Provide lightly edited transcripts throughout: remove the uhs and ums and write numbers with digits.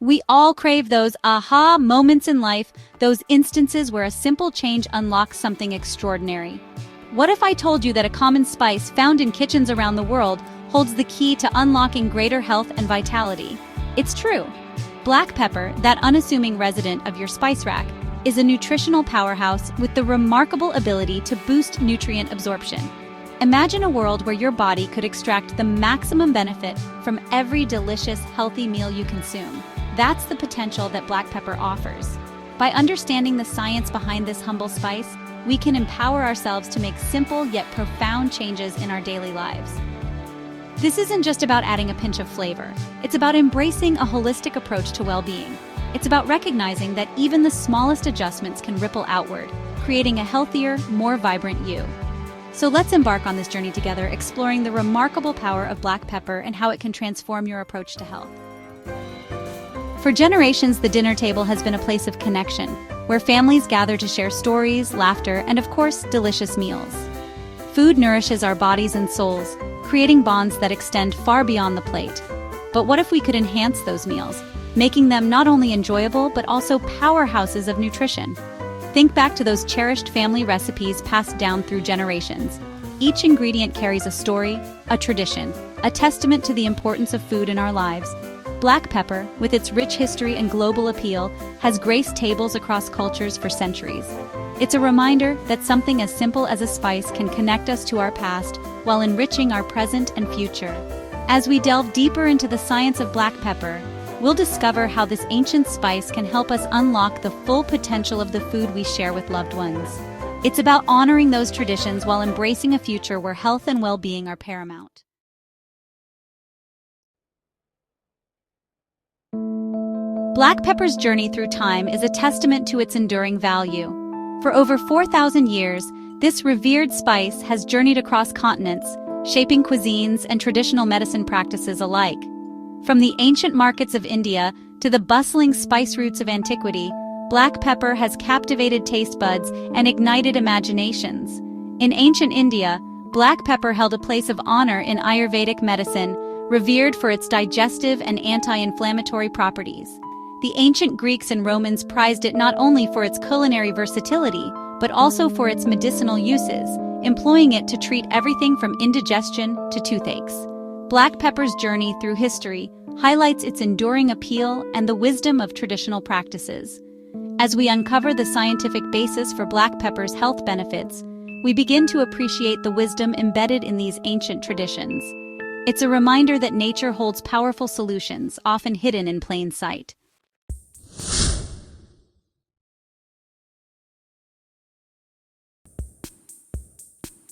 We all crave those aha moments in life, those instances where a simple change unlocks something extraordinary. What if I told you that a common spice found in kitchens around the world holds the key to unlocking greater health and vitality? It's true. Black pepper, that unassuming resident of your spice rack, is a nutritional powerhouse with the remarkable ability to boost nutrient absorption. Imagine a world where your body could extract the maximum benefit from every delicious, healthy meal you consume. That's the potential that black pepper offers. By understanding the science behind this humble spice, we can empower ourselves to make simple yet profound changes in our daily lives. This isn't just about adding a pinch of flavor. It's about embracing a holistic approach to well-being. It's about recognizing that even the smallest adjustments can ripple outward, creating a healthier, more vibrant you. So let's embark on this journey together, exploring the remarkable power of black pepper and how it can transform your approach to health. For generations, the dinner table has been a place of connection, where families gather to share stories, laughter, and of course, delicious meals. Food nourishes our bodies and souls, creating bonds that extend far beyond the plate. But what if we could enhance those meals, making them not only enjoyable but also powerhouses of nutrition? Think back to those cherished family recipes passed down through generations. Each ingredient carries a story, a tradition, a testament to the importance of food in our lives. Black pepper, with its rich history and global appeal, has graced tables across cultures for centuries. It's a reminder that something as simple as a spice can connect us to our past while enriching our present and future. As we delve deeper into the science of black pepper, we'll discover how this ancient spice can help us unlock the full potential of the food we share with loved ones. It's about honoring those traditions while embracing a future where health and well-being are paramount. Black pepper's journey through time is a testament to its enduring value. For over 4,000 years, this revered spice has journeyed across continents, shaping cuisines and traditional medicine practices alike. From the ancient markets of India to the bustling spice routes of antiquity, black pepper has captivated taste buds and ignited imaginations. In ancient India, black pepper held a place of honor in Ayurvedic medicine, revered for its digestive and anti-inflammatory properties. The ancient Greeks and Romans prized it not only for its culinary versatility, but also for its medicinal uses, employing it to treat everything from indigestion to toothaches. Black pepper's journey through history highlights its enduring appeal and the wisdom of traditional practices. As we uncover the scientific basis for black pepper's health benefits, we begin to appreciate the wisdom embedded in these ancient traditions. It's a reminder that nature holds powerful solutions, often hidden in plain sight.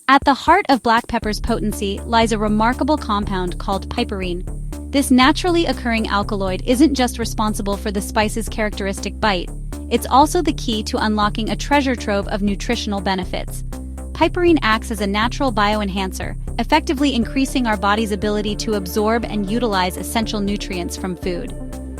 At the heart of black pepper's potency lies a remarkable compound called piperine. This naturally occurring alkaloid isn't just responsible for the spice's characteristic bite, it's also the key to unlocking a treasure trove of nutritional benefits. Piperine acts as a natural bioenhancer, effectively increasing our body's ability to absorb and utilize essential nutrients from food.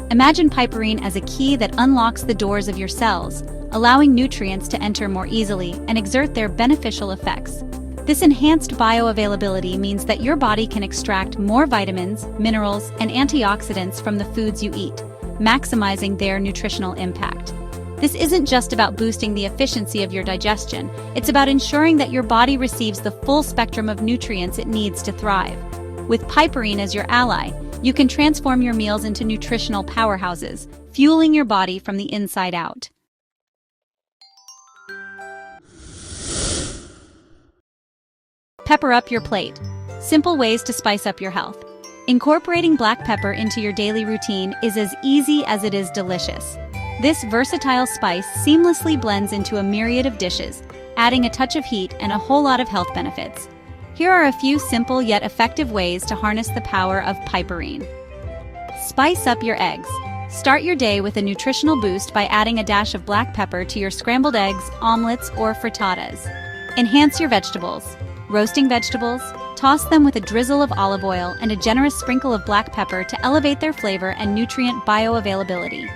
Imagine piperine as a key that unlocks the doors of your cells, allowing nutrients to enter more easily and exert their beneficial effects. This enhanced bioavailability means that your body can extract more vitamins, minerals, and antioxidants from the foods you eat, maximizing their nutritional impact. This isn't just about boosting the efficiency of your digestion, it's about ensuring that your body receives the full spectrum of nutrients it needs to thrive. With piperine as your ally, you can transform your meals into nutritional powerhouses, fueling your body from the inside out. Pepper up your plate. Simple ways to spice up your health. Incorporating black pepper into your daily routine is as easy as it is delicious. This versatile spice seamlessly blends into a myriad of dishes, adding a touch of heat and a whole lot of health benefits. Here are a few simple yet effective ways to harness the power of piperine. Spice up your eggs. Start your day with a nutritional boost by adding a dash of black pepper to your scrambled eggs, omelets, or frittatas. Enhance your vegetables. Roasting vegetables, toss them with a drizzle of olive oil and a generous sprinkle of black pepper to elevate their flavor and nutrient bioavailability.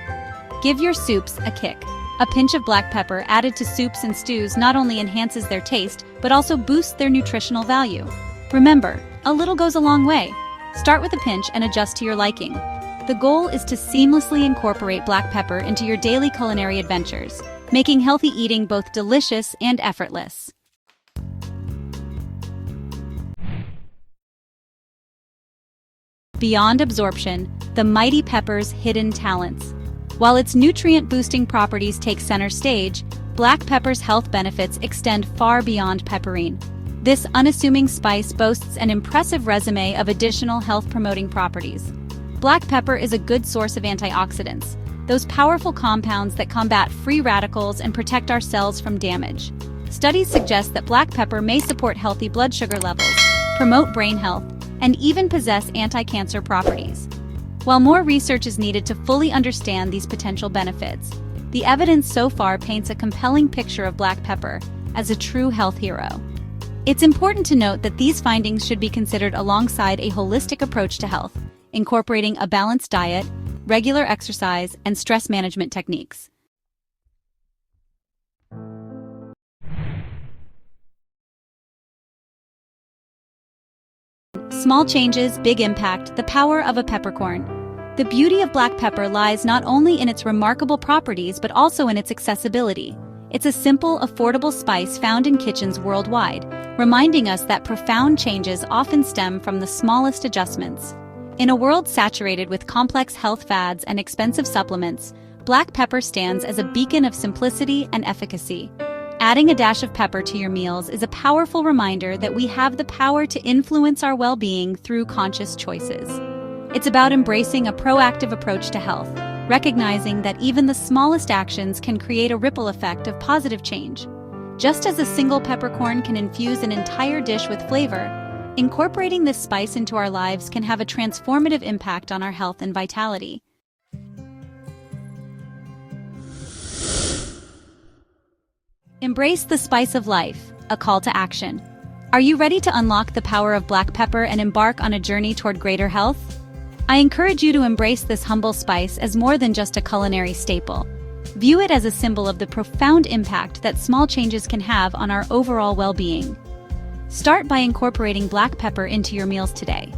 Give your soups a kick. A pinch of black pepper added to soups and stews not only enhances their taste, but also boosts their nutritional value. Remember, a little goes a long way. Start with a pinch and adjust to your liking. The goal is to seamlessly incorporate black pepper into your daily culinary adventures, making healthy eating both delicious and effortless. Beyond absorption, the mighty pepper's hidden talents. While its nutrient-boosting properties take center stage, black pepper's health benefits extend far beyond pepperine. This unassuming spice boasts an impressive resume of additional health-promoting properties. Black pepper is a good source of antioxidants, those powerful compounds that combat free radicals and protect our cells from damage. Studies suggest that black pepper may support healthy blood sugar levels, promote brain health, and even possess anti-cancer properties. While more research is needed to fully understand these potential benefits, the evidence so far paints a compelling picture of black pepper as a true health hero. It's important to note that these findings should be considered alongside a holistic approach to health, incorporating a balanced diet, regular exercise, and stress management techniques. Small changes, big impact, the power of a peppercorn. The beauty of black pepper lies not only in its remarkable properties but also in its accessibility. It's a simple, affordable spice found in kitchens worldwide, reminding us that profound changes often stem from the smallest adjustments. In a world saturated with complex health fads and expensive supplements, black pepper stands as a beacon of simplicity and efficacy. Adding a dash of pepper to your meals is a powerful reminder that we have the power to influence our well-being through conscious choices. It's about embracing a proactive approach to health, recognizing that even the smallest actions can create a ripple effect of positive change. Just as a single peppercorn can infuse an entire dish with flavor, incorporating this spice into our lives can have a transformative impact on our health and vitality. Embrace the spice of life, a call to action. Are you ready to unlock the power of black pepper and embark on a journey toward greater health? I encourage you to embrace this humble spice as more than just a culinary staple. View it as a symbol of the profound impact that small changes can have on our overall well-being. Start by incorporating black pepper into your meals today.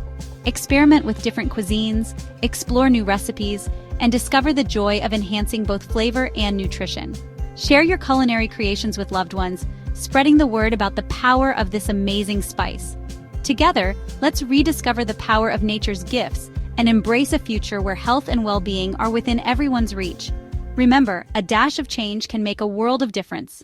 Experiment with different cuisines, explore new recipes, and discover the joy of enhancing both flavor and nutrition. Share your culinary creations with loved ones, spreading the word about the power of this amazing spice. Together, let's rediscover the power of nature's gifts and embrace a future where health and well-being are within everyone's reach. Remember, a dash of change can make a world of difference.